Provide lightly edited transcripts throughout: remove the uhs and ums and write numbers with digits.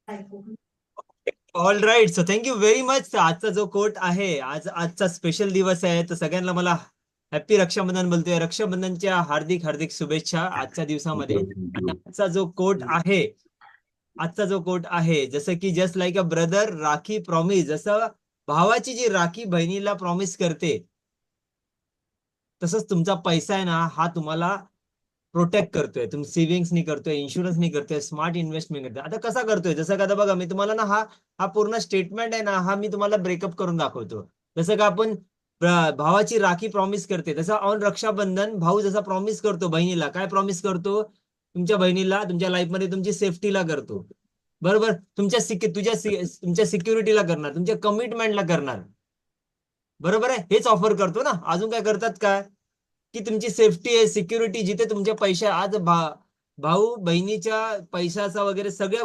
All right, so thank you very much. आजचा जो coat आहे, आजचा स्पेशल दिवस आहे, तर सगळ्यांना मला हॅपी रक्षाबंधन बोलतोय. रक्षाबंधनच्या हार्दिक हार्दिक शुभेच्छा आजच्या दिवसामध्ये. आणि आजचा जो कोट आहे, जसं की just like a brother rakhi promise, जसं भावाची जी राखी बहिणीला प्रॉमिस करते, तसंच तुमचा पैसा आहे ना, हा तुम्हाला प्रोटेक्ट करतोय. तुम्ही सेव्हिंग्स नाही करतोय, इन्शुरन्स नाही करतोय, स्मार्ट इन्व्हेस्टमेंट करतोय. आता कसा करतोय, जसं का आता बघा, मी तुम्हाला ना हा हा पूर्ण स्टेटमेंट आहे ना, हा मी तुम्हाला ब्रेकअप करून दाखवतो. जसं का आपण भावाची राखी प्रॉमिस करते, तसं ऑन रक्षाबंधन भाऊ जसा प्रॉमिस करतो बहिणीला, काय प्रॉमिस करतो? तुमच्या बहिणीला तुमच्या लाईफमध्ये तुमची सेफ्टीला करतो. बरोबर, तुमच्या सिक्युरिटीला करणार, तुमच्या कमिटमेंटला करणार. बरोबर आहे, हेच ऑफर करतो ना. अजून काय करतात काय? की तुमची सेफ्टी आहे, सिक्युरिटी, जिथे तुमचे पैसे आज भाऊ बहिणीच्या पैशाचा वगैरे सगळ्या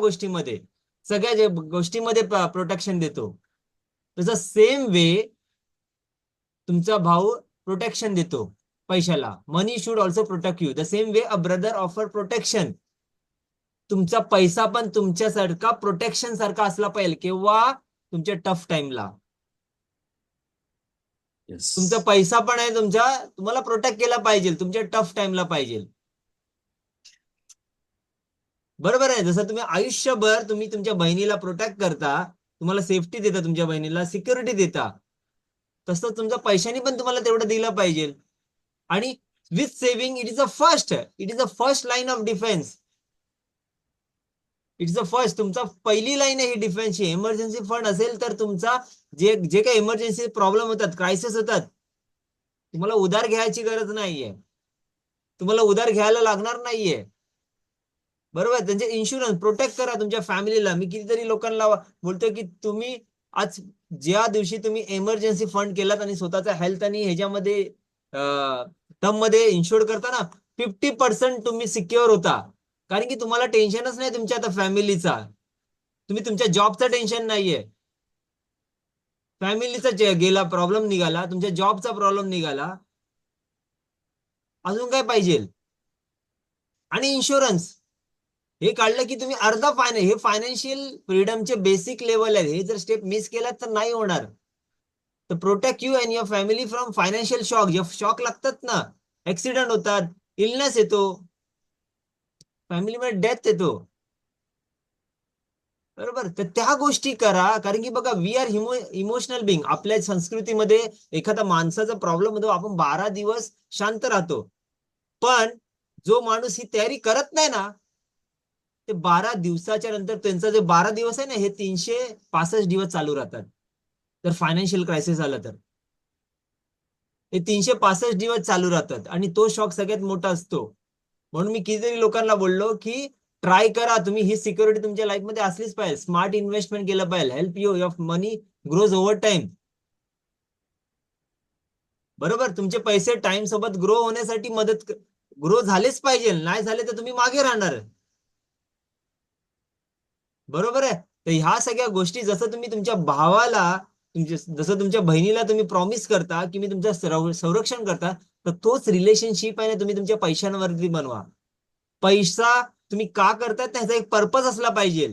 गोष्टीमध्ये प्रोटेक्शन देतो. तसं सेम वे तुमचा भाऊ प्रोटेक्शन देतो पैशाला. Money should also protect you the same way a brother offer protection. तुमचा पैसा पण तुमच्यासारखा प्रोटेक्शन सारखा असला पाहिजे, केव्हा? तुमच्या टफ टाइमला. तुमचा येस. पैसा पण आहे, तुम्हाला प्रोटेक्ट केला पाहिजे तुमच्या टफ टाइमला पाहिजे. बरोबर आहे, जसं तुम्ही आयुष्यभर तुम्ही तुमच्या बहिणीला प्रोटेक्ट करता, तुम्हाला सेफ्टी देता, तुमच्या बहिणीला सिक्युरिटी देता, तसं तुमच्या पैशाने पण तुम्हाला तेवढं दिलं पाहिजे. आणि with saving, it is the first line of defence. It's the first, तुमचा पहिली लाईन आहे ही डिफेन्सची. इमर्जन्सी फंड असेल तर तुमचा जे जे काही इमर्जन्सी प्रॉब्लेम होतात, क्रायसिस होतात, तुम्हाला उधार घ्यायची गरज नाहीये. तुम्हाला उधार घ्यायला लागणार नाहीये. बरोबर, त्यांचे इन्शुरन्स प्रोटेक्ट करा तुमच्या फॅमिलीला. मी कितीतरी लोकांना बोलतोय की तुम्ही आज, ज्या दिवशी तुम्ही इमर्जन्सी फंड केलात आणि स्वतःचा हेल्थ आणि ह्याच्यामध्ये टर्म मध्ये इन्शुअर करता ना, 50% तुम्ही सिक्युअर होता. कारण की तुम्हाला टेन्शनच नाही तुमच्या आता फॅमिलीचा. तुम्ही तुमच्या जॉबचा टेन्शन नाहीये. फॅमिलीचा गेला प्रॉब्लेम निघाला, तुमच्या जॉबचा प्रॉब्लेम निघाला, अजून काय पाहिजे? आणि इन्शुरन्स हे काढलं की तुम्ही अर्धा हे फायनान्शियल फ्रीडमचे बेसिक लेवल आहे. हे जर स्टेप मिस केला तर नाही होणार. तर protect you and your family from financial shock. जे शॉक लागतात ना, ऍक्सिडेंट होतात, इलनेस येतो, फॅमिलीमध्ये डेथ येतो. बरोबर, तर त्या गोष्टी करा. कारण की बघा, वी आर इमोशनल बिंग. आपल्या संस्कृतीमध्ये एखादा माणसाचा प्रॉब्लेम होतो, आपण 12 दिवस शांत राहतो. पण जो माणूस ही तयारी करत नाही ना, ते 12 दिवसाच्या नंतर त्यांचा जे 12 दिवस आहे ना, हे 365 दिवस चालू राहतात. जर फायनान्शियल क्रायसिस आलं तर हे 365 दिवस चालू राहतात, आणि तो शॉक सगळ्यात मोठा असतो. म्हणून मी कितीतरी लोकांना बोललो की ट्राय करा, तुम्ही ही सिक्युरिटी तुमच्या लाईफ मध्ये असलीच पाहिजे. स्मार्ट इन्व्हेस्टमेंट केलं पाहिजे, help you of money grows over time. बरोबर, तुमचे पैसे टाइम सोबत ग्रो होण्यासाठी ग्रो झालेच पाहिजे. नाही झाले तर तुम्ही मागे राहणार. बरोबर आहे, तर ह्या सगळ्या गोष्टी जसं तुम्ही तुमच्या भावाला, जसं तुमच्या बहिणीला तुम्ही प्रॉमिस करता की मी तुमचं संरक्षण करता, तर तोच रिलेशनशिप आहे ना, तुम्ही तुमच्या पैशांवरती बनवा. पैसा तुम्ही का करताय त्याचा एक पर्पज असला पाहिजे.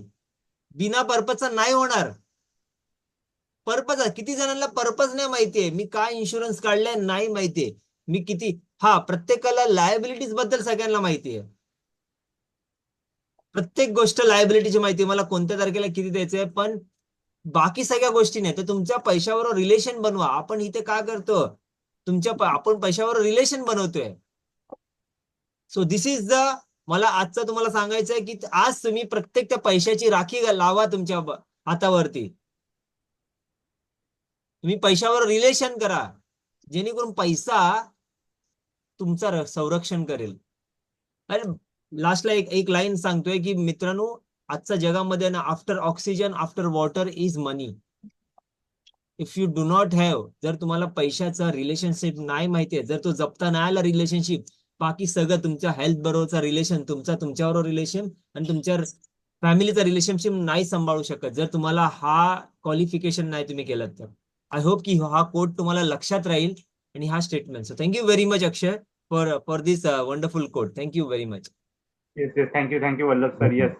बिना पर्पजचा नाही होणार. पर्पज आहे, किती जणांना पर्पज नाही माहितीये. मी काय इन्शुरन्स काढलाय नाही माहितीये. मी किती, हा, प्रत्येकाला लायबिलिटीज बद्दल सगळ्यांना माहितीये. प्रत्येक गोष्ट लायबिलिटीची माहिती मला, कोणत्या तारखेला किती द्यायचंय. पण बाकी सगळ्या गोष्टी नाही. तर तुमच्या पैशावर रिलेशन बनवा. आपण इथे काय करतो, आपण पैशावर रिलेशन बनवतोय. सो दिस इज द, मला आजचं तुम्हाला सांगायचं आहे की आज तुम्ही प्रत्येक त्या पैशाची राखी लावा तुमच्या हातावरती. तुम्ही पैशावर रिलेशन करा, जेणेकरून पैसा तुमचा संरक्षण करेल. आणि लास्टला एक एक लाईन सांगतोय की मित्रांनो, आजच्या जगामध्ये ना, after oxygen after water is money. If you do not have, जर तुम्हाला पैशाचा रिलेशनशिप नाही माहितीये, जर तो जपता नाही आला रिलेशनशिप, बाकी सगळं तुमच्या हेल्थ बरोबरचा रिलेशन, तुमच्याबरोबर रिलेशन, आणि तुमच्या फॅमिलीचा रिलेशनशिप नाही सांभाळू शकत, जर तुम्हाला हा क्वालिफिकेशन नाही तुम्ही केलं तर. आय होप की हा कोट तुम्हाला लक्षात राहील, आणि हा statement. So thank you very much Akshay for this wonderful quote. Thank you very much. Yes, yes. Thank you, Vallabh sir. Yes.